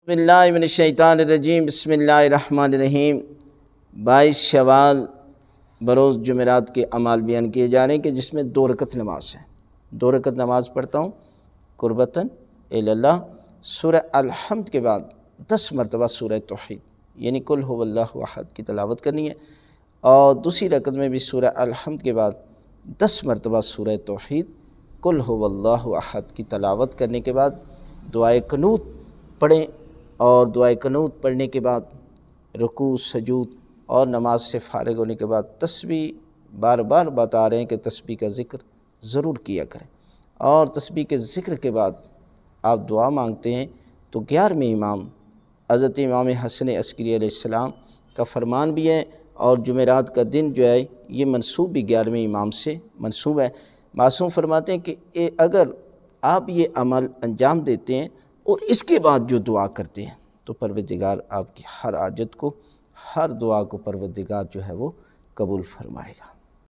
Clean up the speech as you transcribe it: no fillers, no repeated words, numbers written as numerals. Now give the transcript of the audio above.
بسم اللہ من الشیطان الرجیم بسم اللہ الرحمن الرحیم 22 شوال بروز جمعرات کے اعمال بیان کیے جا رہے ہیں کہ جس میں 2 رکعت نماز ہے۔ 2 رکعت نماز پڑھتا ہوں قربتاً اللہ۔ سورہ الحمد کے بعد 10 مرتبہ سورہ توحید یعنی قل هو اللہ احد کی تلاوت کرنی ہے، اور دوسری رکعت میں بھی سورہ الحمد کے بعد 10 مرتبہ سورہ توحید قل هو اللہ احد کی تلاوت کرنے کے بعد دعائے قنوت پڑھیں، اور دعائے قنوت پڑھنے کے بعد رکوع سجود اور نماز سے فارغ ہونے کے بعد تسبیح، بار بار بتا رہے ہیں کہ تسبیح کا ذکر ضرور کیا کریں، اور تسبیح کے ذکر کے بعد آپ دعا مانگتے ہیں تو 11ویں امام حضرت امام حسن عسکری علیہ السلام کا فرمان بھی ہے، اور جمعرات کا دن جو ہے یہ منسوب بھی 11ویں امام سے منسوب ہے۔ معصوم فرماتے ہیں کہ اگر آپ یہ عمل انجام دیتے ہیں اور اس کے بعد جو دعا کرتے ہیں تو پروردگار آپ کی ہر حاجت کو، ہر دعا کو پروردگار جو ہے وہ قبول فرمائے گا۔